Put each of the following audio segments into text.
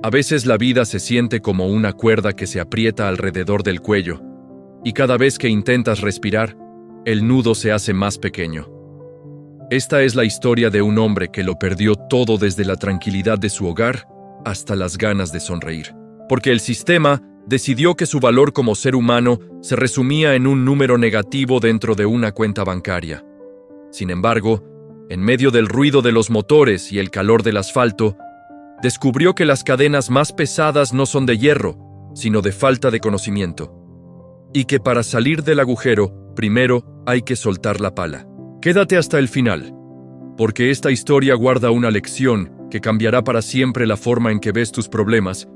A veces la vida se siente como una cuerda que se aprieta alrededor del cuello, y cada vez que intentas respirar, el nudo se hace más pequeño. Esta es la historia de un hombre que lo perdió todo, desde la tranquilidad de su hogar hasta las ganas de sonreír, porque el sistema decidió que su valor como ser humano se resumía en un número negativo dentro de una cuenta bancaria. Sin embargo, en medio del ruido de los motores y el calor del asfalto, descubrió que las cadenas más pesadas no son de hierro, sino de falta de conocimiento, y que para salir del agujero, primero hay que soltar la pala. Quédate hasta el final, porque esta historia guarda una lección que cambiará para siempre la forma en que ves tus problemas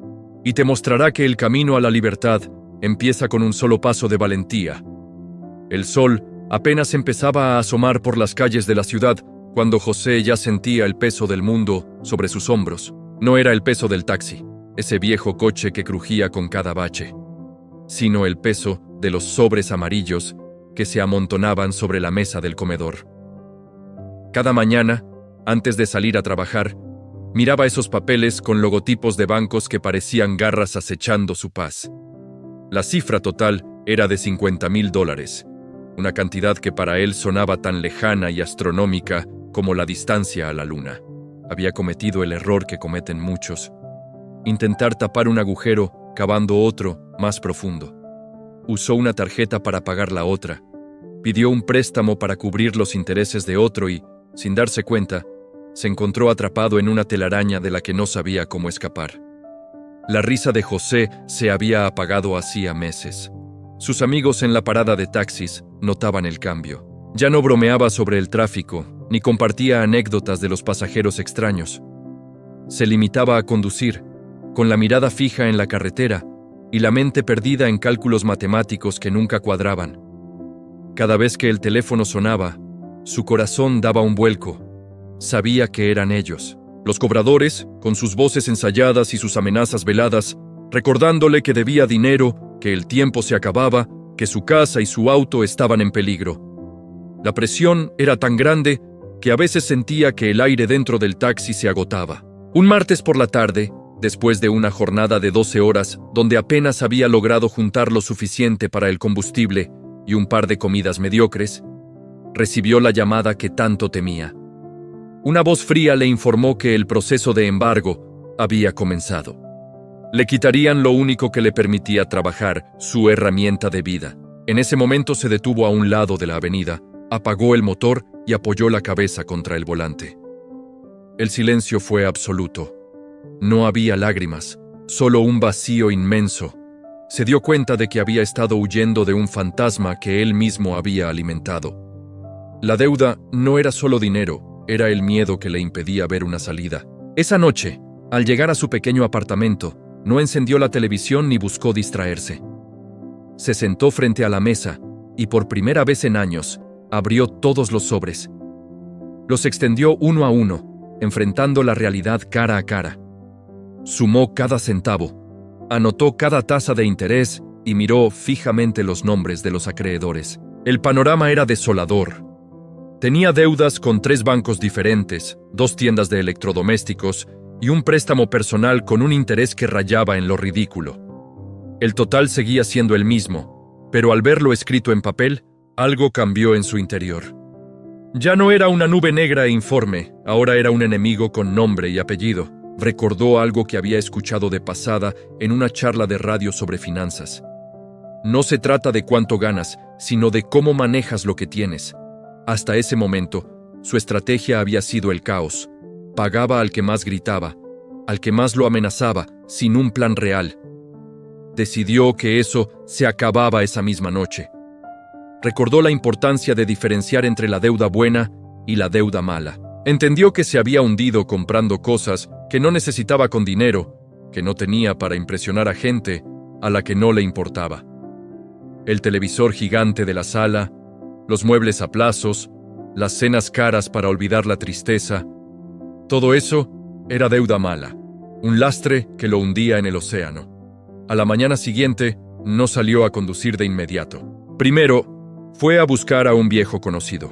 y te mostrará que el camino a la libertad empieza con un solo paso de valentía. El sol apenas empezaba a asomar por las calles de la ciudad cuando José ya sentía el peso del mundo sobre sus hombros. No era el peso del taxi, ese viejo coche que crujía con cada bache, sino el peso de los sobres amarillos que se amontonaban sobre la mesa del comedor. Cada mañana, antes de salir a trabajar, miraba esos papeles con logotipos de bancos que parecían garras acechando su paz. La cifra total era de $50,000, una cantidad que para él sonaba tan lejana y astronómica como la distancia a la luna. Había cometido el error que cometen muchos: intentar tapar un agujero cavando otro más profundo. Usó una tarjeta para pagar la otra, pidió un préstamo para cubrir los intereses de otro y, sin darse cuenta, se encontró atrapado en una telaraña de la que no sabía cómo escapar. La risa de José se había apagado hacía meses. Sus amigos en la parada de taxis notaban el cambio. Ya no bromeaba sobre el tráfico, ni compartía anécdotas de los pasajeros extraños. Se limitaba a conducir, con la mirada fija en la carretera y la mente perdida en cálculos matemáticos que nunca cuadraban. Cada vez que el teléfono sonaba, su corazón daba un vuelco. Sabía que eran ellos, los cobradores, con sus voces ensayadas y sus amenazas veladas, recordándole que debía dinero, que el tiempo se acababa, que su casa y su auto estaban en peligro. La presión era tan grande que a veces sentía que el aire dentro del taxi se agotaba. Un martes por la tarde, después de una jornada de 12 horas, donde apenas había logrado juntar lo suficiente para el combustible y un par de comidas mediocres, recibió la llamada que tanto temía. Una voz fría le informó que el proceso de embargo había comenzado. Le quitarían lo único que le permitía trabajar, su herramienta de vida. En ese momento se detuvo a un lado de la avenida, apagó el motor y apoyó la cabeza contra el volante. El silencio fue absoluto. No había lágrimas, solo un vacío inmenso. Se dio cuenta de que había estado huyendo de un fantasma que él mismo había alimentado. La deuda no era solo dinero, era el miedo que le impedía ver una salida. Esa noche, al llegar a su pequeño apartamento, no encendió la televisión ni buscó distraerse. Se sentó frente a la mesa y, por primera vez en años, abrió todos los sobres. Los extendió uno a uno, enfrentando la realidad cara a cara. Sumó cada centavo, anotó cada tasa de interés y miró fijamente los nombres de los acreedores. El panorama era desolador. Tenía deudas con 3 bancos diferentes, 2 tiendas de electrodomésticos y un préstamo personal con un interés que rayaba en lo ridículo. El total seguía siendo el mismo, pero al verlo escrito en papel, algo cambió en su interior. Ya no era una nube negra e informe, ahora era un enemigo con nombre y apellido. Recordó algo que había escuchado de pasada en una charla de radio sobre finanzas. No se trata de cuánto ganas, sino de cómo manejas lo que tienes. Hasta ese momento, su estrategia había sido el caos. Pagaba al que más gritaba, al que más lo amenazaba, sin un plan real. Decidió que eso se acababa esa misma noche. Recordó la importancia de diferenciar entre la deuda buena y la deuda mala. Entendió que se había hundido comprando cosas que no necesitaba con dinero, que no tenía para impresionar a gente a la que no le importaba. El televisor gigante de la sala, los muebles a plazos, las cenas caras para olvidar la tristeza, todo eso era deuda mala, un lastre que lo hundía en el océano. A la mañana siguiente, no salió a conducir de inmediato. Primero, fue a buscar a un viejo conocido.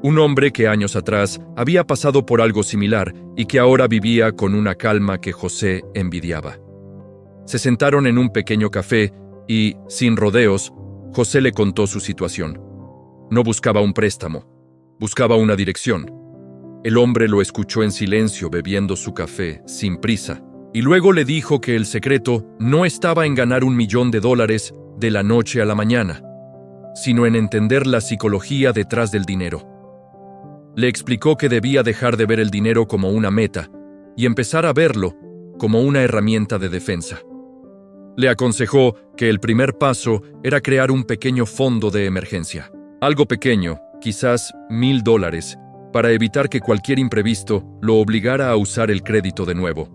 Un hombre que años atrás había pasado por algo similar y que ahora vivía con una calma que José envidiaba. Se sentaron en un pequeño café y, sin rodeos, José le contó su situación. No buscaba un préstamo, buscaba una dirección. El hombre lo escuchó en silencio bebiendo su café, sin prisa, y luego le dijo que el secreto no estaba en ganar $1.000.000 de la noche a la mañana, sino en entender la psicología detrás del dinero. Le explicó que debía dejar de ver el dinero como una meta y empezar a verlo como una herramienta de defensa. Le aconsejó que el primer paso era crear un pequeño fondo de emergencia. Algo pequeño, quizás $1.000, para evitar que cualquier imprevisto lo obligara a usar el crédito de nuevo.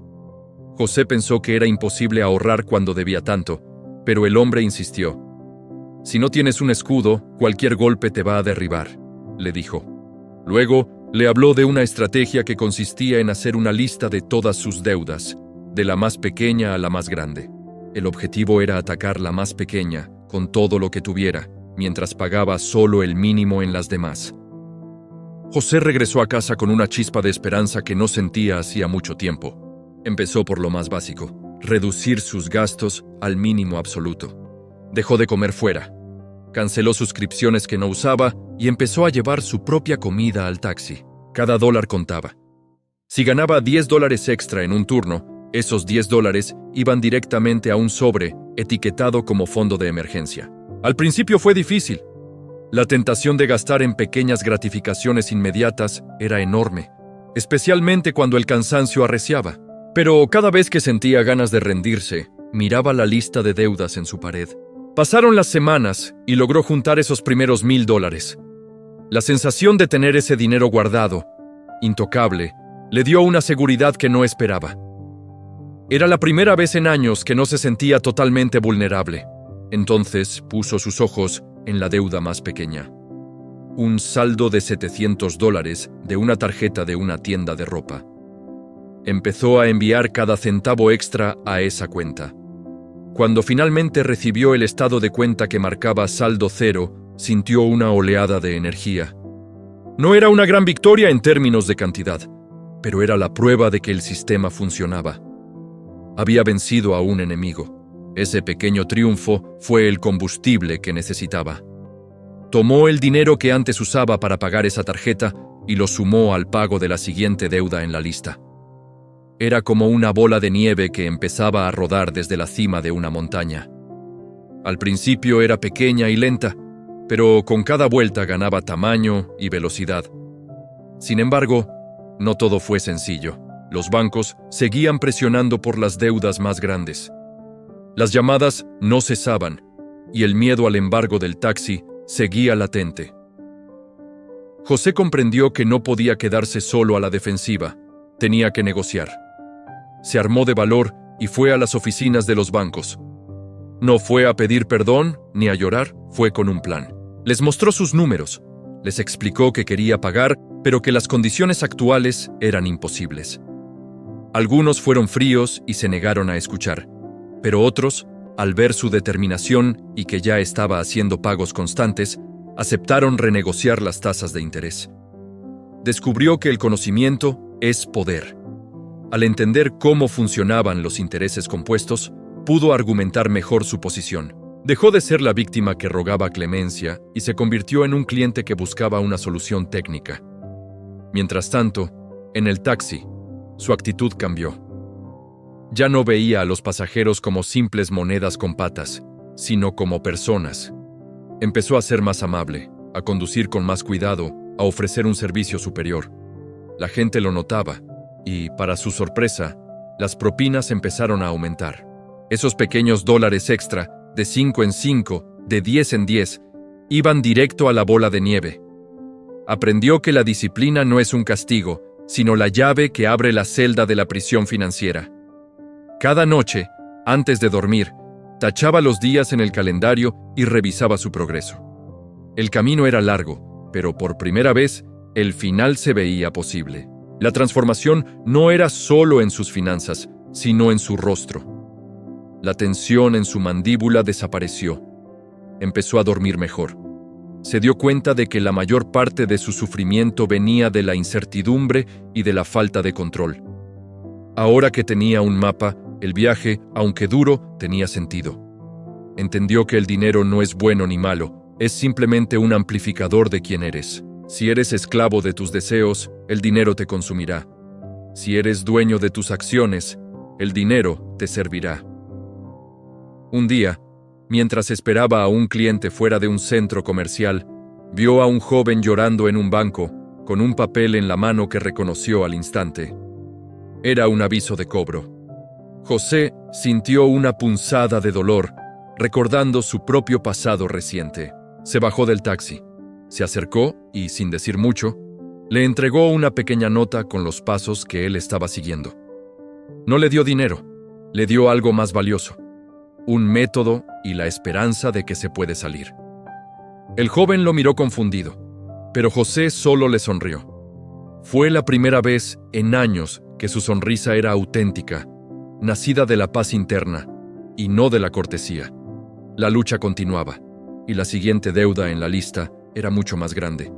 José pensó que era imposible ahorrar cuando debía tanto, pero el hombre insistió. «Si no tienes un escudo, cualquier golpe te va a derribar», le dijo. Luego, le habló de una estrategia que consistía en hacer una lista de todas sus deudas, de la más pequeña a la más grande. El objetivo era atacar la más pequeña, con todo lo que tuviera, mientras pagaba solo el mínimo en las demás. José regresó a casa con una chispa de esperanza que no sentía hacía mucho tiempo. Empezó por lo más básico, reducir sus gastos al mínimo absoluto. Dejó de comer fuera, canceló suscripciones que no usaba y empezó a llevar su propia comida al taxi. Cada dólar contaba. Si ganaba $10 extra en un turno, esos $10 iban directamente a un sobre etiquetado como fondo de emergencia. Al principio fue difícil. La tentación de gastar en pequeñas gratificaciones inmediatas era enorme, especialmente cuando el cansancio arreciaba. Pero cada vez que sentía ganas de rendirse, miraba la lista de deudas en su pared. Pasaron las semanas y logró juntar esos primeros $1.000. La sensación de tener ese dinero guardado, intocable, le dio una seguridad que no esperaba. Era la primera vez en años que no se sentía totalmente vulnerable. Entonces puso sus ojos en la deuda más pequeña. Un saldo de $700 de una tarjeta de una tienda de ropa. Empezó a enviar cada centavo extra a esa cuenta. Cuando finalmente recibió el estado de cuenta que marcaba saldo cero, sintió una oleada de energía. No era una gran victoria en términos de cantidad, pero era la prueba de que el sistema funcionaba. Había vencido a un enemigo. Ese pequeño triunfo fue el combustible que necesitaba. Tomó el dinero que antes usaba para pagar esa tarjeta y lo sumó al pago de la siguiente deuda en la lista. Era como una bola de nieve que empezaba a rodar desde la cima de una montaña. Al principio era pequeña y lenta, pero con cada vuelta ganaba tamaño y velocidad. Sin embargo, no todo fue sencillo. Los bancos seguían presionando por las deudas más grandes. Las llamadas no cesaban, y el miedo al embargo del taxi seguía latente. José comprendió que no podía quedarse solo a la defensiva, tenía que negociar. Se armó de valor y fue a las oficinas de los bancos. No fue a pedir perdón ni a llorar, fue con un plan. Les mostró sus números, les explicó que quería pagar, pero que las condiciones actuales eran imposibles. Algunos fueron fríos y se negaron a escuchar, pero otros, al ver su determinación y que ya estaba haciendo pagos constantes, aceptaron renegociar las tasas de interés. Descubrió que el conocimiento es poder. Al entender cómo funcionaban los intereses compuestos, pudo argumentar mejor su posición. Dejó de ser la víctima que rogaba clemencia y se convirtió en un cliente que buscaba una solución técnica. Mientras tanto, en el taxi, su actitud cambió. Ya no veía a los pasajeros como simples monedas con patas, sino como personas. Empezó a ser más amable, a conducir con más cuidado, a ofrecer un servicio superior. La gente lo notaba y, para su sorpresa, las propinas empezaron a aumentar. Esos pequeños dólares extra, de 5 en 5, de 10 en 10, iban directo a la bola de nieve. Aprendió que la disciplina no es un castigo, sino la llave que abre la celda de la prisión financiera. Cada noche, antes de dormir, tachaba los días en el calendario y revisaba su progreso. El camino era largo, pero por primera vez, el final se veía posible. La transformación no era solo en sus finanzas, sino en su rostro. La tensión en su mandíbula desapareció. Empezó a dormir mejor. se dio cuenta de que la mayor parte de su sufrimiento venía de la incertidumbre y de la falta de control. Ahora que tenía un mapa, el viaje, aunque duro, tenía sentido. Entendió que el dinero no es bueno ni malo, es simplemente un amplificador de quién eres. Si eres esclavo de tus deseos, el dinero te consumirá. Si eres dueño de tus acciones, el dinero te servirá. Un día, mientras esperaba a un cliente fuera de un centro comercial, vio a un joven llorando en un banco, con un papel en la mano que reconoció al instante. Era un aviso de cobro. José sintió una punzada de dolor, recordando su propio pasado reciente. Se bajó del taxi, se acercó y, sin decir mucho, le entregó una pequeña nota con los pasos que él estaba siguiendo. No le dio dinero, le dio algo más valioso: un método y la esperanza de que se puede salir. El joven lo miró confundido, pero José solo le sonrió. Fue la primera vez en años que su sonrisa era auténtica, nacida de la paz interna y no de la cortesía. La lucha continuaba, y la siguiente deuda en la lista era mucho más grande.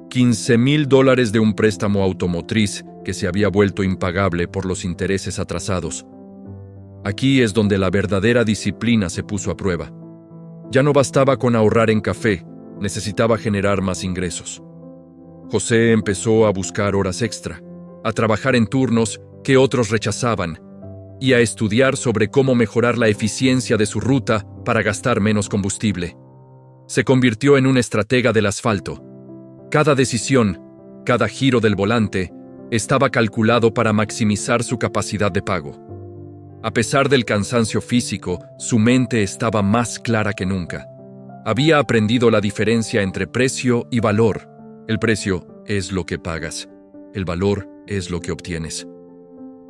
$15,000 de un préstamo automotriz que se había vuelto impagable por los intereses atrasados. Aquí es donde la verdadera disciplina se puso a prueba. Ya no bastaba con ahorrar en café, necesitaba generar más ingresos. José empezó a buscar horas extra, a trabajar en turnos que otros rechazaban y a estudiar sobre cómo mejorar la eficiencia de su ruta para gastar menos combustible. Se convirtió en un estratega del asfalto. Cada decisión, cada giro del volante, estaba calculado para maximizar su capacidad de pago. A pesar del cansancio físico, su mente estaba más clara que nunca. Había aprendido la diferencia entre precio y valor. El precio es lo que pagas, el valor es lo que obtienes.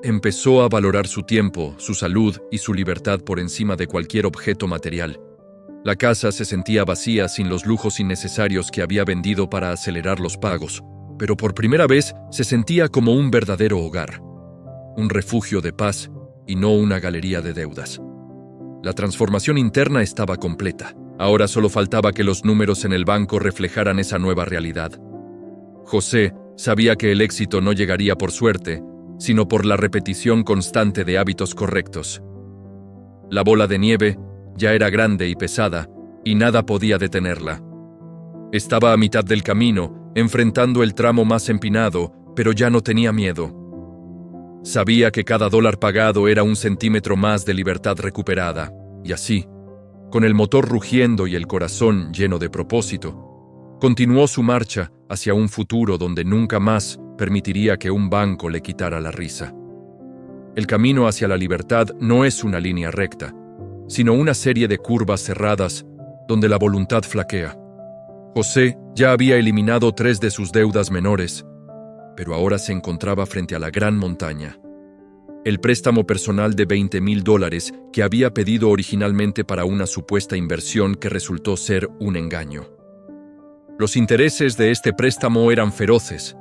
Empezó a valorar su tiempo, su salud y su libertad por encima de cualquier objeto material. La casa se sentía vacía sin los lujos innecesarios que había vendido para acelerar los pagos, pero por primera vez se sentía como un verdadero hogar, un refugio de paz y no una galería de deudas. La transformación interna estaba completa. Ahora solo faltaba que los números en el banco reflejaran esa nueva realidad. José sabía que el éxito no llegaría por suerte, sino por la repetición constante de hábitos correctos. La bola de nieve ya era grande y pesada, y nada podía detenerla. Estaba a mitad del camino, enfrentando el tramo más empinado, pero ya no tenía miedo. Sabía que cada dólar pagado era un centímetro más de libertad recuperada, y así, con el motor rugiendo y el corazón lleno de propósito, continuó su marcha hacia un futuro donde nunca más permitiría que un banco le quitara la risa. El camino hacia la libertad no es una línea recta, sino una serie de curvas cerradas donde la voluntad flaquea. José ya había eliminado 3 de sus deudas menores, pero ahora se encontraba frente a la gran montaña. El préstamo personal de $20,000 que había pedido originalmente para una supuesta inversión que resultó ser un engaño. Los intereses de este préstamo eran feroces,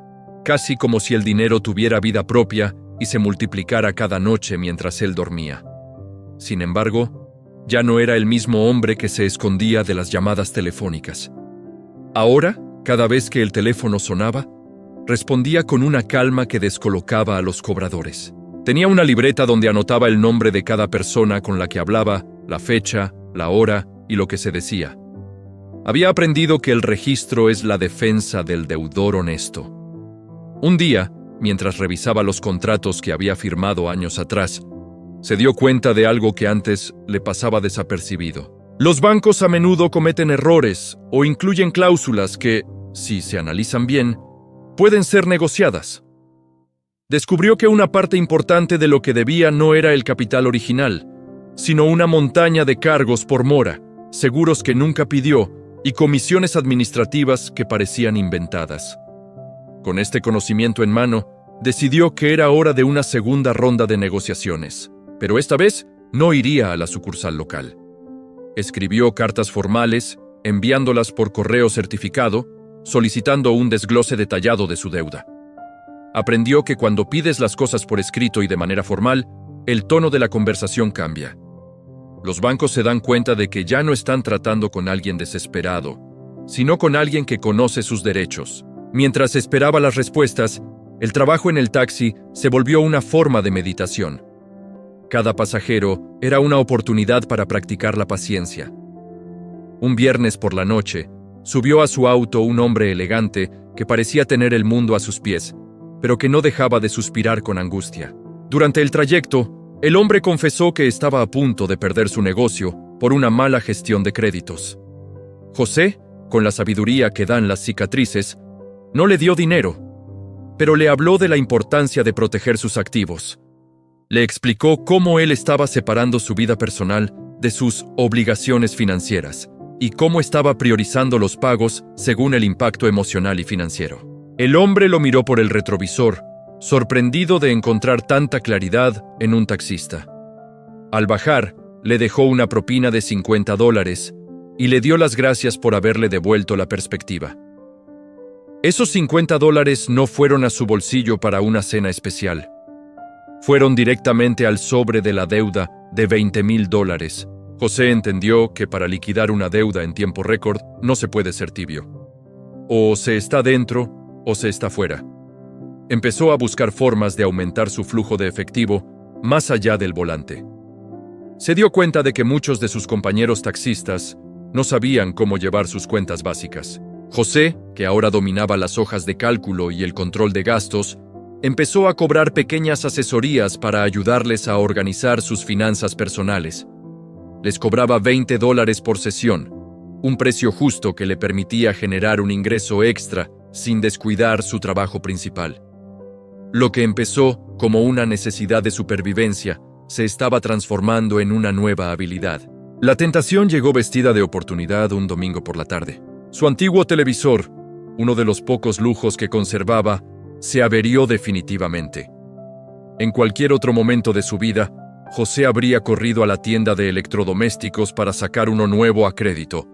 casi como si el dinero tuviera vida propia y se multiplicara cada noche mientras él dormía. Sin embargo, ya no era el mismo hombre que se escondía de las llamadas telefónicas. Ahora, cada vez que el teléfono sonaba, respondía con una calma que descolocaba a los cobradores. Tenía una libreta donde anotaba el nombre de cada persona con la que hablaba, la fecha, la hora y lo que se decía. Había aprendido que el registro es la defensa del deudor honesto. Un día, mientras revisaba los contratos que había firmado años atrás, se dio cuenta de algo que antes le pasaba desapercibido. Los bancos a menudo cometen errores o incluyen cláusulas que, si se analizan bien, pueden ser negociadas. Descubrió que una parte importante de lo que debía no era el capital original, sino una montaña de cargos por mora, seguros que nunca pidió y comisiones administrativas que parecían inventadas. Con este conocimiento en mano, decidió que era hora de una segunda ronda de negociaciones, pero esta vez no iría a la sucursal local. Escribió cartas formales, enviándolas por correo certificado, solicitando un desglose detallado de su deuda. Aprendió que cuando pides las cosas por escrito y de manera formal, el tono de la conversación cambia. Los bancos se dan cuenta de que ya no están tratando con alguien desesperado, sino con alguien que conoce sus derechos. Mientras esperaba las respuestas, el trabajo en el taxi se volvió una forma de meditación. Cada pasajero era una oportunidad para practicar la paciencia. Un viernes por la noche, subió a su auto un hombre elegante que parecía tener el mundo a sus pies, pero que no dejaba de suspirar con angustia. Durante el trayecto, el hombre confesó que estaba a punto de perder su negocio por una mala gestión de créditos. José, con la sabiduría que dan las cicatrices, no le dio dinero, pero le habló de la importancia de proteger sus activos. Le explicó cómo él estaba separando su vida personal de sus obligaciones financieras y cómo estaba priorizando los pagos según el impacto emocional y financiero. El hombre lo miró por el retrovisor, sorprendido de encontrar tanta claridad en un taxista. Al bajar, le dejó una propina de $50 y le dio las gracias por haberle devuelto la perspectiva. Esos $50 no fueron a su bolsillo para una cena especial. Fueron directamente al sobre de la deuda de $20,000. José entendió que para liquidar una deuda en tiempo récord no se puede ser tibio. O se está dentro o se está fuera. Empezó a buscar formas de aumentar su flujo de efectivo más allá del volante. Se dio cuenta de que muchos de sus compañeros taxistas no sabían cómo llevar sus cuentas básicas. José, que ahora dominaba las hojas de cálculo y el control de gastos, empezó a cobrar pequeñas asesorías para ayudarles a organizar sus finanzas personales. Les cobraba $20 por sesión, un precio justo que le permitía generar un ingreso extra sin descuidar su trabajo principal. Lo que empezó como una necesidad de supervivencia se estaba transformando en una nueva habilidad. La tentación llegó vestida de oportunidad un domingo por la tarde. Su antiguo televisor, uno de los pocos lujos que conservaba, se averió definitivamente. En cualquier otro momento de su vida, José habría corrido a la tienda de electrodomésticos para sacar uno nuevo a crédito,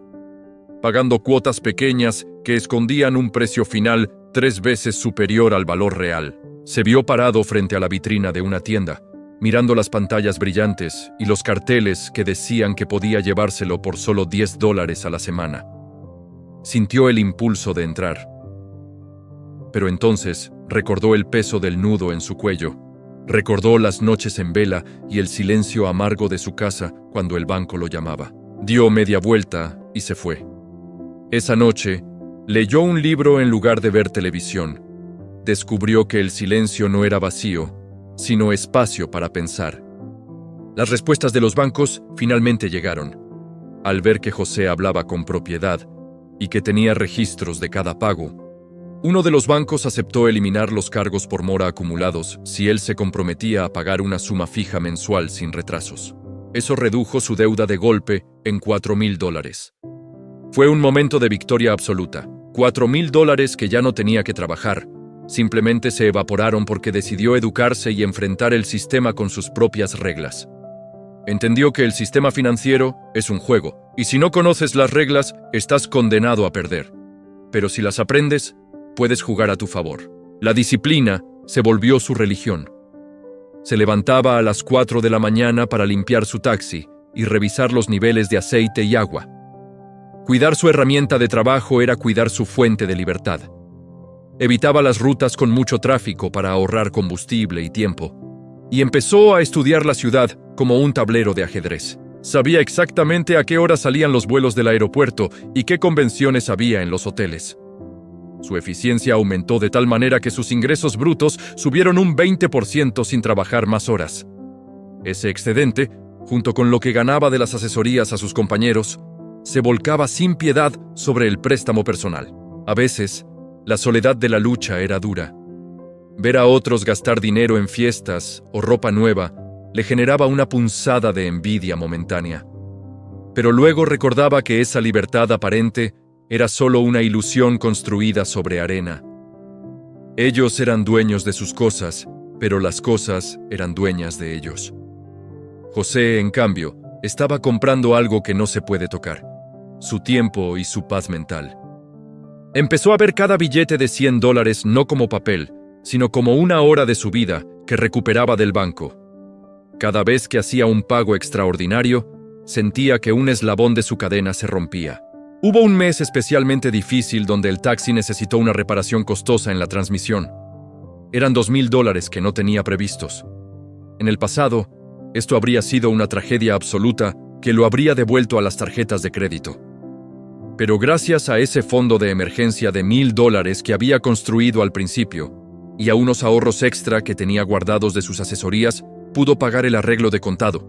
pagando cuotas pequeñas que escondían un precio final 3 veces superior al valor real. Se vio parado frente a la vitrina de una tienda, mirando las pantallas brillantes y los carteles que decían que podía llevárselo por solo $10 a la semana. Sintió el impulso de entrar. Pero entonces recordó el peso del nudo en su cuello. Recordó las noches en vela y el silencio amargo de su casa cuando el banco lo llamaba. Dio media vuelta y se fue. Esa noche, leyó un libro en lugar de ver televisión. Descubrió que el silencio no era vacío, sino espacio para pensar. Las respuestas de los bancos finalmente llegaron. Al ver que José hablaba con propiedad y que tenía registros de cada pago, uno de los bancos aceptó eliminar los cargos por mora acumulados si él se comprometía a pagar una suma fija mensual sin retrasos. Eso redujo su deuda de golpe en $4,000. Fue un momento de victoria absoluta. $4,000 que ya no tenía que trabajar. Simplemente se evaporaron porque decidió educarse y enfrentar el sistema con sus propias reglas. Entendió que el sistema financiero es un juego, y si no conoces las reglas, estás condenado a perder. Pero si las aprendes, puedes jugar a tu favor. La disciplina se volvió su religión. Se levantaba a las 4 de la mañana para limpiar su taxi y revisar los niveles de aceite y agua. Cuidar su herramienta de trabajo era cuidar su fuente de libertad. Evitaba las rutas con mucho tráfico para ahorrar combustible y tiempo, y empezó a estudiar la ciudad como un tablero de ajedrez. Sabía exactamente a qué hora salían los vuelos del aeropuerto y qué convenciones había en los hoteles. Su eficiencia aumentó de tal manera que sus ingresos brutos subieron un 20% sin trabajar más horas. Ese excedente, junto con lo que ganaba de las asesorías a sus compañeros, se volcaba sin piedad sobre el préstamo personal. A veces, la soledad de la lucha era dura. Ver a otros gastar dinero en fiestas o ropa nueva le generaba una punzada de envidia momentánea. Pero luego recordaba que esa libertad aparente era solo una ilusión construida sobre arena. Ellos eran dueños de sus cosas, pero las cosas eran dueñas de ellos. José, en cambio, estaba comprando algo que no se puede tocar: su tiempo y su paz mental. Empezó a ver cada billete de $100 no como papel, sino como una hora de su vida que recuperaba del banco. Cada vez que hacía un pago extraordinario, sentía que un eslabón de su cadena se rompía. Hubo un mes especialmente difícil donde el taxi necesitó una reparación costosa en la transmisión. Eran $2,000 que no tenía previstos. En el pasado, esto habría sido una tragedia absoluta que lo habría devuelto a las tarjetas de crédito. Pero gracias a ese fondo de emergencia de $1,000 que había construido al principio y a unos ahorros extra que tenía guardados de sus asesorías, pudo pagar el arreglo de contado.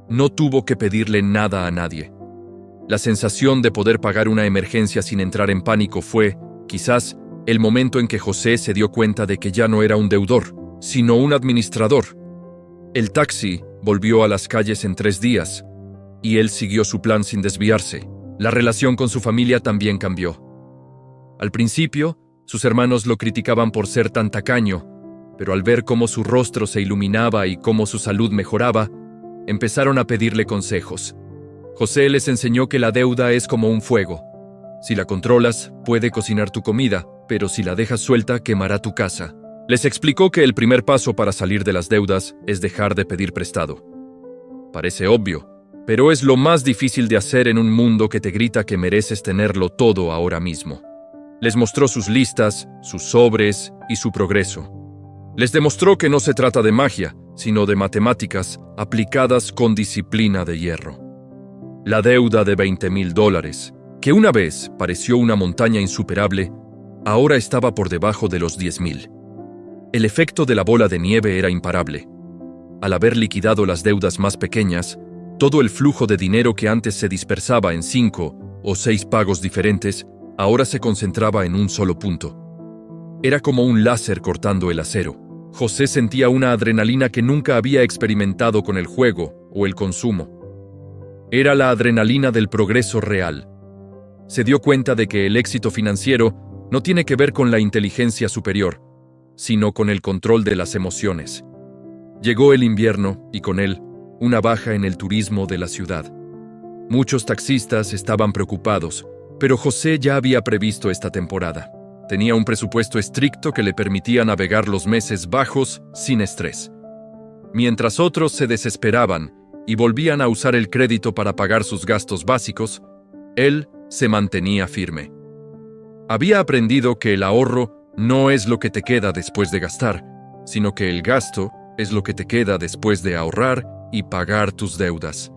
No tuvo que pedirle nada a nadie. La sensación de poder pagar una emergencia sin entrar en pánico fue, quizás, el momento en que José se dio cuenta de que ya no era un deudor, sino un administrador. El taxi volvió a las calles en 3 días, y él siguió su plan sin desviarse. La relación con su familia también cambió. Al principio, sus hermanos lo criticaban por ser tan tacaño, pero al ver cómo su rostro se iluminaba y cómo su salud mejoraba, empezaron a pedirle consejos. José les enseñó que la deuda es como un fuego. Si la controlas, puede cocinar tu comida, pero si la dejas suelta, quemará tu casa. Les explicó que el primer paso para salir de las deudas es dejar de pedir prestado. Parece obvio, pero es lo más difícil de hacer en un mundo que te grita que mereces tenerlo todo ahora mismo. Les mostró sus listas, sus sobres y su progreso. Les demostró que no se trata de magia, sino de matemáticas aplicadas con disciplina de hierro. La deuda de $20,000, que una vez pareció una montaña insuperable, ahora estaba por debajo de los $10,000. El efecto de la bola de nieve era imparable. Al haber liquidado las deudas más pequeñas, todo el flujo de dinero que antes se dispersaba en 5 o 6 pagos diferentes, ahora se concentraba en un solo punto. Era como un láser cortando el acero. José sentía una adrenalina que nunca había experimentado con el juego o el consumo. Era la adrenalina del progreso real. Se dio cuenta de que el éxito financiero no tiene que ver con la inteligencia superior, sino con el control de las emociones. Llegó el invierno y con él, una baja en el turismo de la ciudad. Muchos taxistas estaban preocupados, pero José ya había previsto esta temporada. Tenía un presupuesto estricto que le permitía navegar los meses bajos sin estrés. Mientras otros se desesperaban y volvían a usar el crédito para pagar sus gastos básicos, él se mantenía firme. Había aprendido que el ahorro no es lo que te queda después de gastar, sino que el gasto es lo que te queda después de ahorrar y pagar tus deudas.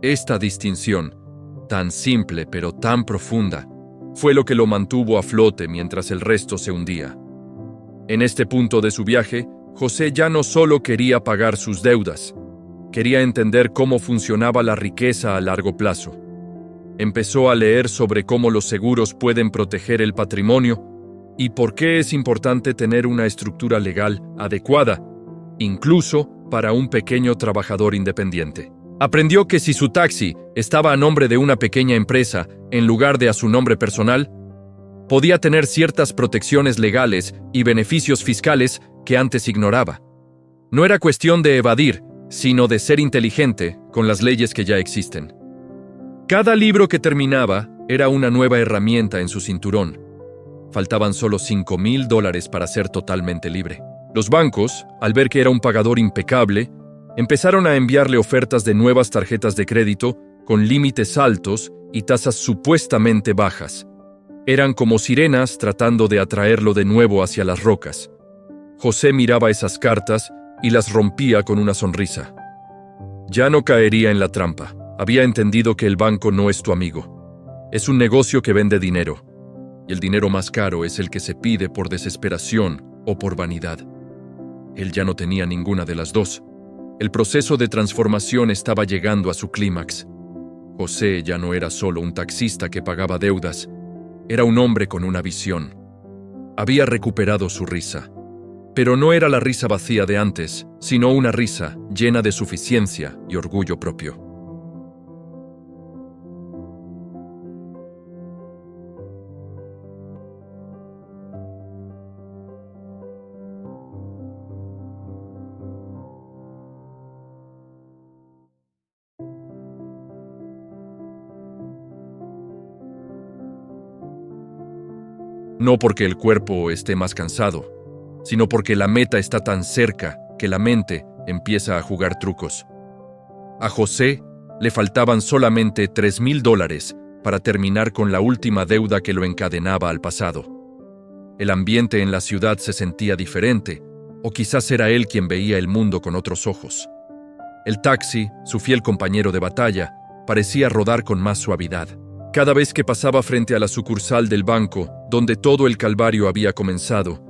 Esta distinción, tan simple pero tan profunda, fue lo que lo mantuvo a flote mientras el resto se hundía. En este punto de su viaje, José ya no solo quería pagar sus deudas, quería entender cómo funcionaba la riqueza a largo plazo. Empezó a leer sobre cómo los seguros pueden proteger el patrimonio y por qué es importante tener una estructura legal adecuada, incluso para un pequeño trabajador independiente. Aprendió que si su taxi estaba a nombre de una pequeña empresa en lugar de a su nombre personal, podía tener ciertas protecciones legales y beneficios fiscales que antes ignoraba. No era cuestión de evadir, sino de ser inteligente con las leyes que ya existen. Cada libro que terminaba era una nueva herramienta en su cinturón. Faltaban solo $5,000 para ser totalmente libre. Los bancos, al ver que era un pagador impecable, empezaron a enviarle ofertas de nuevas tarjetas de crédito con límites altos y tasas supuestamente bajas. Eran como sirenas tratando de atraerlo de nuevo hacia las rocas. José miraba esas cartas y las rompía con una sonrisa. Ya no caería en la trampa. Había entendido que el banco no es tu amigo. Es un negocio que vende dinero. Y el dinero más caro es el que se pide por desesperación o por vanidad. Él ya no tenía ninguna de las dos. El proceso de transformación estaba llegando a su clímax. José ya no era solo un taxista que pagaba deudas. Era un hombre con una visión. Había recuperado su risa. Pero no era la risa vacía de antes, sino una risa llena de suficiencia y orgullo propio. No porque el cuerpo esté más cansado, sino porque la meta está tan cerca que la mente empieza a jugar trucos. A José le faltaban solamente $3,000 para terminar con la última deuda que lo encadenaba al pasado. El ambiente en la ciudad se sentía diferente, o quizás era él quien veía el mundo con otros ojos. El taxi, su fiel compañero de batalla, parecía rodar con más suavidad. Cada vez que pasaba frente a la sucursal del banco, donde todo el calvario había comenzado,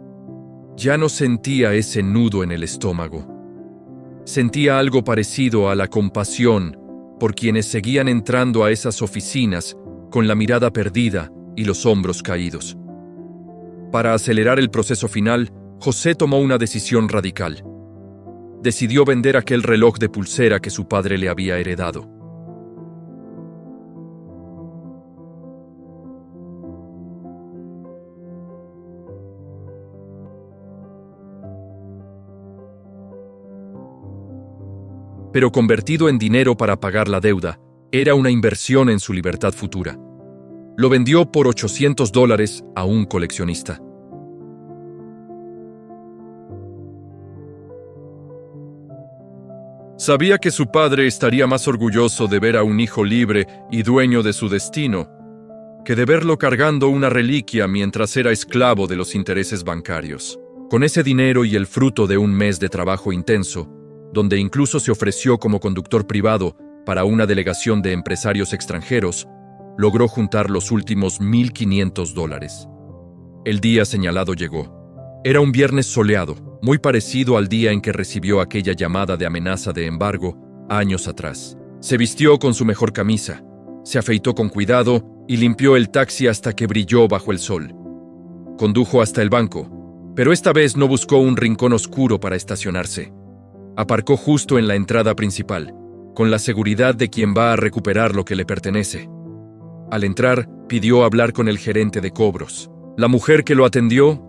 ya no sentía ese nudo en el estómago. Sentía algo parecido a la compasión por quienes seguían entrando a esas oficinas con la mirada perdida y los hombros caídos. Para acelerar el proceso final, José tomó una decisión radical. Decidió vender aquel reloj de pulsera que su padre le había heredado. Pero convertido en dinero para pagar la deuda, era una inversión en su libertad futura. Lo vendió por $800 a un coleccionista. Sabía que su padre estaría más orgulloso de ver a un hijo libre y dueño de su destino, que de verlo cargando una reliquia mientras era esclavo de los intereses bancarios. Con ese dinero y el fruto de un mes de trabajo intenso, donde incluso se ofreció como conductor privado para una delegación de empresarios extranjeros, logró juntar los últimos $1,500. El día señalado llegó. Era un viernes soleado, muy parecido al día en que recibió aquella llamada de amenaza de embargo años atrás. Se vistió con su mejor camisa, se afeitó con cuidado y limpió el taxi hasta que brilló bajo el sol. Condujo hasta el banco, pero esta vez no buscó un rincón oscuro para estacionarse. Aparcó justo en la entrada principal, con la seguridad de quien va a recuperar lo que le pertenece. Al entrar, pidió hablar con el gerente de cobros. La mujer que lo atendió,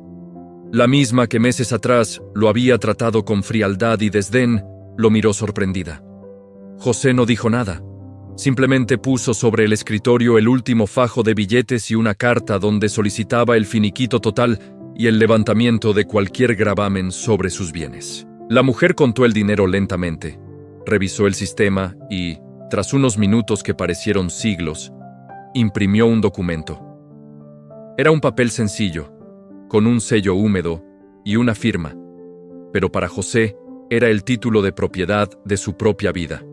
la misma que meses atrás lo había tratado con frialdad y desdén, lo miró sorprendida. José no dijo nada. Simplemente puso sobre el escritorio el último fajo de billetes y una carta donde solicitaba el finiquito total y el levantamiento de cualquier gravamen sobre sus bienes. La mujer contó el dinero lentamente, revisó el sistema y, tras unos minutos que parecieron siglos, imprimió un documento. Era un papel sencillo, con un sello húmedo y una firma, pero para José era el título de propiedad de su propia vida.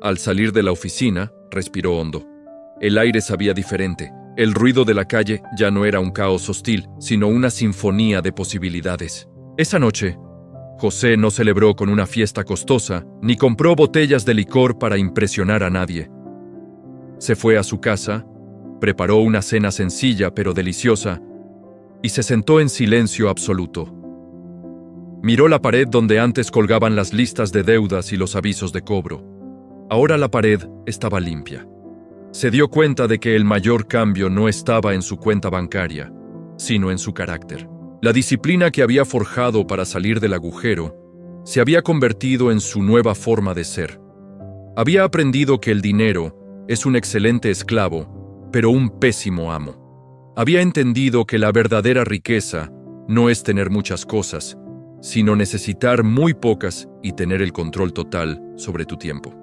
Al salir de la oficina, respiró hondo. El aire sabía diferente. El ruido de la calle ya no era un caos hostil, sino una sinfonía de posibilidades. Esa noche, José no celebró con una fiesta costosa, ni compró botellas de licor para impresionar a nadie. Se fue a su casa, preparó una cena sencilla pero deliciosa, y se sentó en silencio absoluto. Miró la pared donde antes colgaban las listas de deudas y los avisos de cobro. Ahora la pared estaba limpia. Se dio cuenta de que el mayor cambio no estaba en su cuenta bancaria, sino en su carácter. La disciplina que había forjado para salir del agujero se había convertido en su nueva forma de ser. Había aprendido que el dinero es un excelente esclavo, pero un pésimo amo. Había entendido que la verdadera riqueza no es tener muchas cosas, sino necesitar muy pocas y tener el control total sobre tu tiempo.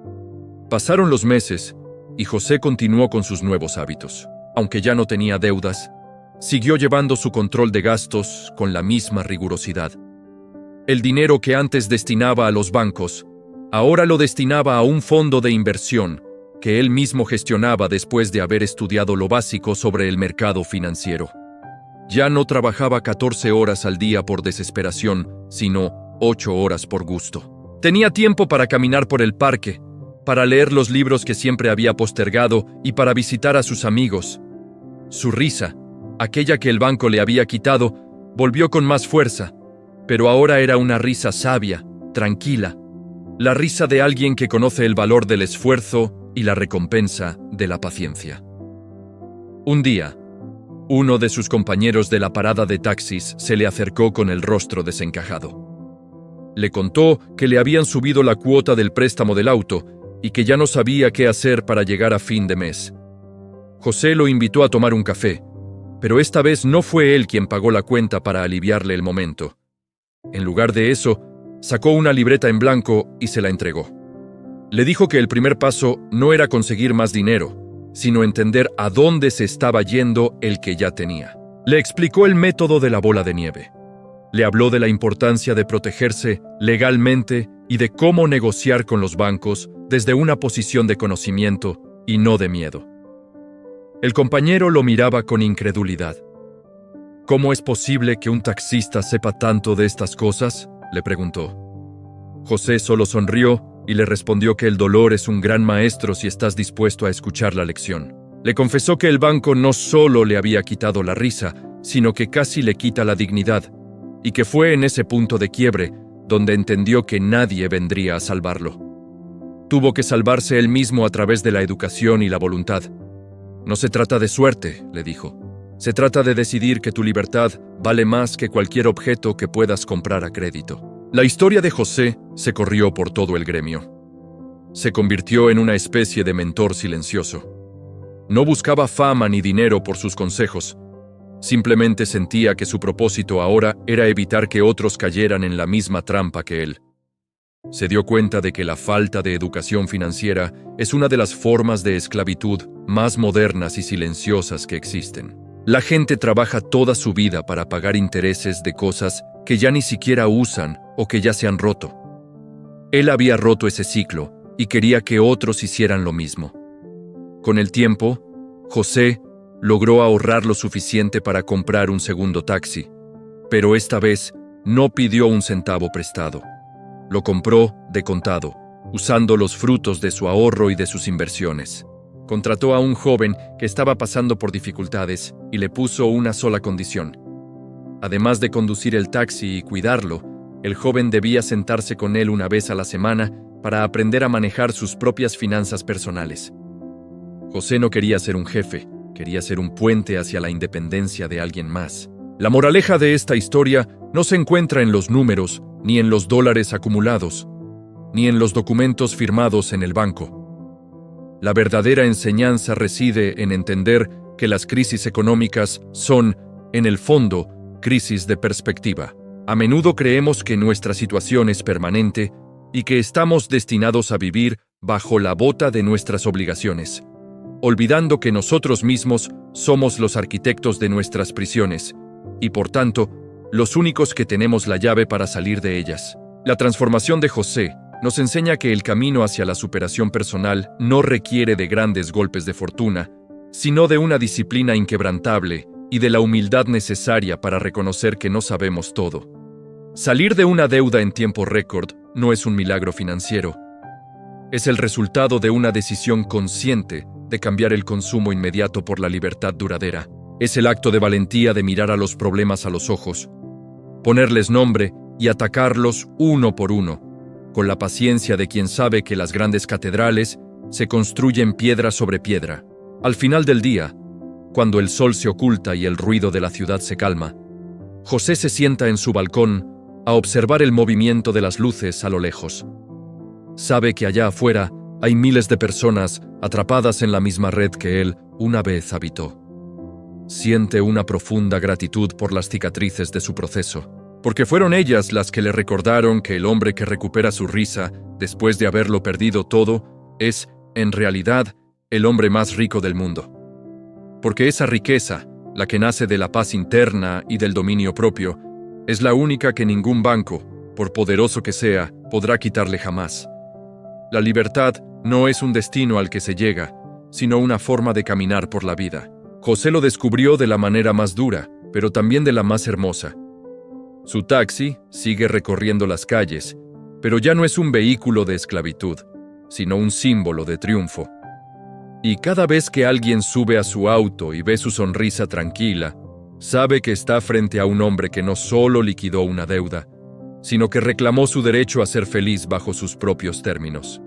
Pasaron los meses y José continuó con sus nuevos hábitos. Aunque ya no tenía deudas, siguió llevando su control de gastos con la misma rigurosidad. El dinero que antes destinaba a los bancos, ahora lo destinaba a un fondo de inversión que él mismo gestionaba después de haber estudiado lo básico sobre el mercado financiero. Ya no trabajaba 14 horas al día por desesperación, sino 8 horas por gusto. Tenía tiempo para caminar por el parque, para leer los libros que siempre había postergado y para visitar a sus amigos. Su risa, aquella que el banco le había quitado, volvió con más fuerza, pero ahora era una risa sabia, tranquila, la risa de alguien que conoce el valor del esfuerzo y la recompensa de la paciencia. Un día, uno de sus compañeros de la parada de taxis se le acercó con el rostro desencajado. Le contó que le habían subido la cuota del préstamo del auto y que ya no sabía qué hacer para llegar a fin de mes. José lo invitó a tomar un café, pero esta vez no fue él quien pagó la cuenta para aliviarle el momento. En lugar de eso, sacó una libreta en blanco y se la entregó. Le dijo que el primer paso no era conseguir más dinero, sino entender a dónde se estaba yendo el que ya tenía. Le explicó el método de la bola de nieve. Le habló de la importancia de protegerse legalmente y de cómo negociar con los bancos desde una posición de conocimiento y no de miedo. El compañero lo miraba con incredulidad. ¿Cómo es posible que un taxista sepa tanto de estas cosas?, le preguntó. José solo sonrió y le respondió que el dolor es un gran maestro si estás dispuesto a escuchar la lección. Le confesó que el banco no solo le había quitado la risa, sino que casi le quita la dignidad, y que fue en ese punto de quiebre donde entendió que nadie vendría a salvarlo. Tuvo que salvarse él mismo a través de la educación y la voluntad. No se trata de suerte, le dijo. Se trata de decidir que tu libertad vale más que cualquier objeto que puedas comprar a crédito. La historia de José se corrió por todo el gremio. Se convirtió en una especie de mentor silencioso. No buscaba fama ni dinero por sus consejos. Simplemente sentía que su propósito ahora era evitar que otros cayeran en la misma trampa que él. Se dio cuenta de que la falta de educación financiera es una de las formas de esclavitud más modernas y silenciosas que existen. La gente trabaja toda su vida para pagar intereses de cosas que ya ni siquiera usan o que ya se han roto. Él había roto ese ciclo y quería que otros hicieran lo mismo. Con el tiempo, José logró ahorrar lo suficiente para comprar un segundo taxi, pero esta vez no pidió un centavo prestado. Lo compró de contado, usando los frutos de su ahorro y de sus inversiones. Contrató a un joven que estaba pasando por dificultades y le puso una sola condición. Además de conducir el taxi y cuidarlo, el joven debía sentarse con él una vez a la semana para aprender a manejar sus propias finanzas personales. José no quería ser un jefe, quería ser un puente hacia la independencia de alguien más. La moraleja de esta historia no se encuentra en los números, ni en los dólares acumulados, ni en los documentos firmados en el banco. La verdadera enseñanza reside en entender que las crisis económicas son, en el fondo, crisis de perspectiva. A menudo creemos que nuestra situación es permanente y que estamos destinados a vivir bajo la bota de nuestras obligaciones, olvidando que nosotros mismos somos los arquitectos de nuestras prisiones y, por tanto, los únicos que tenemos la llave para salir de ellas. La transformación de José nos enseña que el camino hacia la superación personal no requiere de grandes golpes de fortuna, sino de una disciplina inquebrantable y de la humildad necesaria para reconocer que no sabemos todo. Salir de una deuda en tiempo récord no es un milagro financiero. Es el resultado de una decisión consciente de cambiar el consumo inmediato por la libertad duradera. Es el acto de valentía de mirar a los problemas a los ojos, ponerles nombre y atacarlos uno por uno, con la paciencia de quien sabe que las grandes catedrales se construyen piedra sobre piedra. Al final del día, cuando el sol se oculta y el ruido de la ciudad se calma, José se sienta en su balcón a observar el movimiento de las luces a lo lejos. Sabe que allá afuera hay miles de personas atrapadas en la misma red que él una vez habitó. Siente una profunda gratitud por las cicatrices de su proceso, porque fueron ellas las que le recordaron que el hombre que recupera su risa después de haberlo perdido todo es, en realidad, el hombre más rico del mundo. Porque esa riqueza, la que nace de la paz interna y del dominio propio, es la única que ningún banco, por poderoso que sea, podrá quitarle jamás. La libertad no es un destino al que se llega, sino una forma de caminar por la vida. José lo descubrió de la manera más dura, pero también de la más hermosa. Su taxi sigue recorriendo las calles, pero ya no es un vehículo de esclavitud, sino un símbolo de triunfo. Y cada vez que alguien sube a su auto y ve su sonrisa tranquila, sabe que está frente a un hombre que no solo liquidó una deuda, sino que reclamó su derecho a ser feliz bajo sus propios términos.